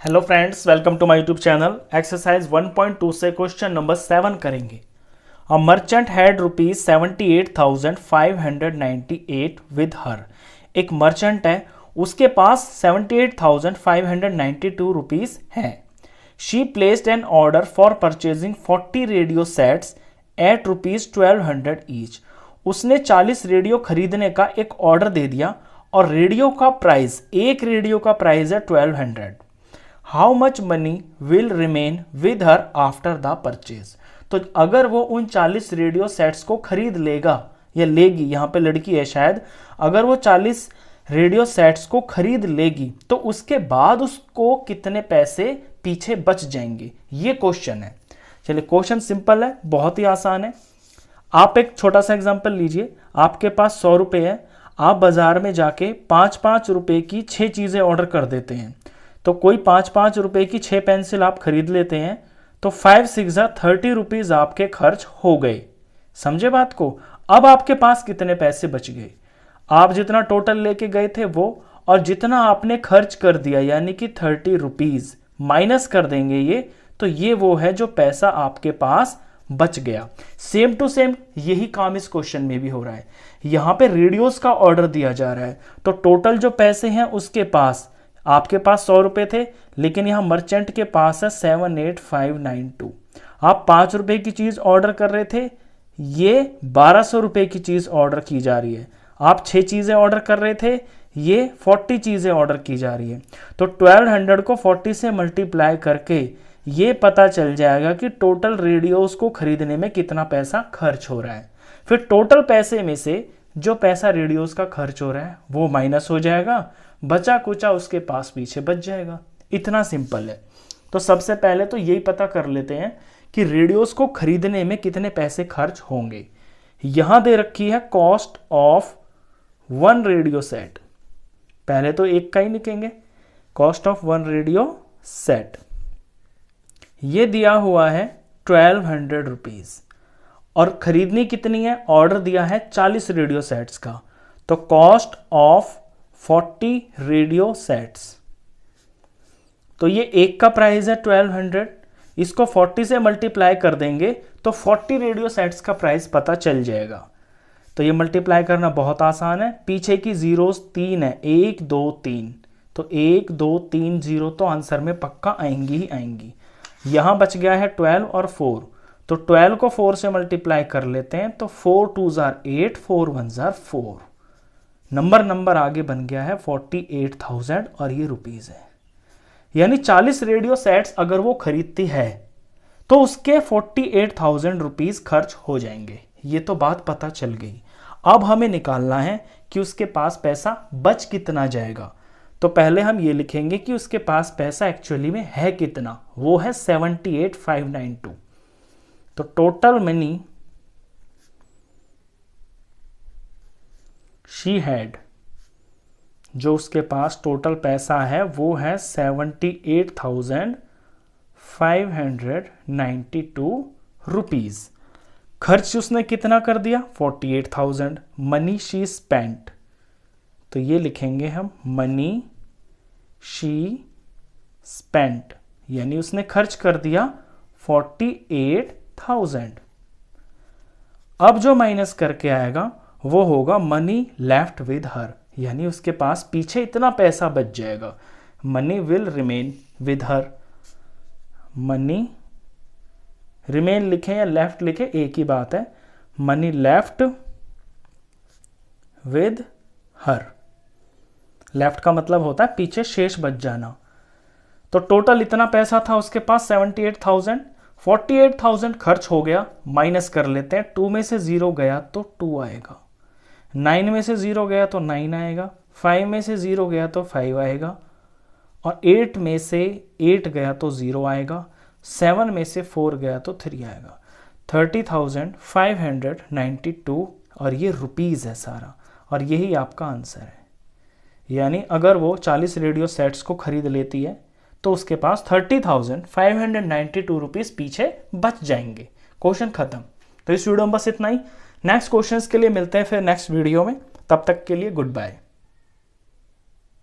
Hello friends, welcome to my YouTube channel. Exercise 1.2 से question number 7 करेंगे। A merchant had rupees 78,598 with her. एक merchant है, उसके पास 78,592 रुपीज है। She placed an order for purchasing 40 radio sets at rupees 1200 each. उसने 40 radio खरीदने का एक ऑर्डर दे दिया और रेडियो का प्राइस, एक रेडियो का प्राइस है 1200। How much money will remain with her after the purchase. तो अगर वो उन 40 रेडियो सेट्स को खरीद लेगा या लेगी, यहां पे लड़की है शायद, अगर वो 40 रेडियो सेट्स को खरीद लेगी तो उसके बाद उसको कितने पैसे पीछे बच जाएंगे, ये क्वेश्चन है। चलिए, क्वेश्चन सिंपल है, बहुत ही आसान है। आप एक छोटा सा एग्जांपल लीजिए। आपके पास 100 रुपए है, आप बाजार में जाके 5-5 रुपए की 6 चीजें ऑर्डर कर देते हैं। तो कोई 5-5 रुपए की 6 पेंसिल आप खरीद लेते हैं, तो 5-6 30 रुपीज आपके खर्च हो गए। समझे बात को? अब आपके पास कितने पैसे बच गए? आप जितना टोटल लेके गए थे वो, और जितना आपने खर्च कर दिया, यानी कि 30 रुपीज माइनस कर देंगे ये, तो ये वो है जो पैसा आपके पास बच गया। सेम टू सेम यही काम इस क्वेश्चन में भी हो रहा है। यहां पे रेडियोस का ऑर्डर दिया जा रहा है, तो टोटल जो पैसे हैं उसके पास, आपके पास 100 रुपए थे, लेकिन यहां मर्चेंट के पास है 78,592। आप 5 रुपए की चीज ऑर्डर कर रहे थे, ये 1200 रुपए की चीज ऑर्डर की जा रही है। आप 6 चीजें ऑर्डर कर रहे थे, ये 40 चीजें ऑर्डर की जा रही है। तो 1200 को 40 से मल्टीप्लाई करके ये पता चल जाएगा कि टोटल रेडियोस को खरीदने में कितना पैसा खर्च हो रहा है। फिर टोटल पैसे में से जो पैसा रेडियोस का खर्च हो रहा है वो माइनस हो जाएगा, बचा कुचा उसके पास पीछे बच जाएगा। इतना सिंपल है। तो सबसे पहले तो यही पता कर लेते हैं कि रेडियोस को खरीदने में कितने पैसे खर्च होंगे। यहां दे रखी है कॉस्ट ऑफ 1 रेडियो सेट। पहले तो एक का ही लिखेंगे, कॉस्ट ऑफ 1 रेडियो सेट। ये दिया हुआ है 1200 रुपीज, और खरीदनी कितनी है? ऑर्डर दिया है 40 रेडियो सेट्स का, तो कॉस्ट ऑफ 40 रेडियो सेट्स। तो ये एक का प्राइस है 1200, इसको 40 से मल्टीप्लाई कर देंगे तो 40 रेडियो सेट्स का प्राइस पता चल जाएगा। तो ये मल्टीप्लाई करना बहुत आसान है। पीछे की जीरोस 3 है, 1 2 3, तो 1 2 3 0 तो आंसर में पक्का आएंगी ही आएंगी। यहां बच गया है 12 और 4, तो 12 को 4 से मल्टीप्लाई कर लेते हैं, तो 4 2 8, 4 1 4। नंबर आगे बन गया है 48,000, और ये रुपीज है। यानी 40 रेडियो सेट्स अगर वो खरीदती है तो उसके 48,000 रुपीज खर्च हो जाएंगे। ये तो बात पता चल गई। अब हमें निकालना है कि उसके पास पैसा बच कितना जाएगा। तो पहले हम ये लिखेंगे कि उसके पास पैसा एक्चुअली में है कितना, वो है 78,592। तो टोटल मनी शी हैड, जो उसके पास टोटल पैसा है वो है 78,592 रुपीज। खर्च उसने कितना कर दिया? 48,000। मनी शी स्पेंट, तो ये लिखेंगे हम मनी शी स्पेंट, यानी उसने खर्च कर दिया 48,000। अब जो माइनस करके आएगा वो होगा मनी लेफ्ट विद हर, यानी उसके पास पीछे इतना पैसा बच जाएगा। Money will remain with her. Money remain लिखें या लेफ्ट लिखें, एक ही बात है। Money left with her, left का मतलब होता है पीछे शेष बच जाना। तो टोटल इतना पैसा था उसके पास 78,000, 48,000 खर्च हो गया, माइनस कर लेते हैं। 2 में से 0 गया तो 2 आएगा, 9 में से 0 गया तो 9 आएगा, 5 में से 0 गया तो 5 आएगा, और 8 में से 8 गया तो 0 आएगा, 7 में से 4 गया तो 3 आएगा। 30,592, और ये रुपीज है सारा, और यही आपका आंसर है। यानी अगर वो 40 रेडियो सेट्स को खरीद लेती है तो उसके पास 30,592 रुपीज पीछे बच जाएंगे। क्वेश्चन खत्म। तो इस वीडियो में बस इतना ही। नेक्स्ट क्वेश्चंस के लिए मिलते हैं फिर नेक्स्ट वीडियो में। तब तक के लिए गुड बाय।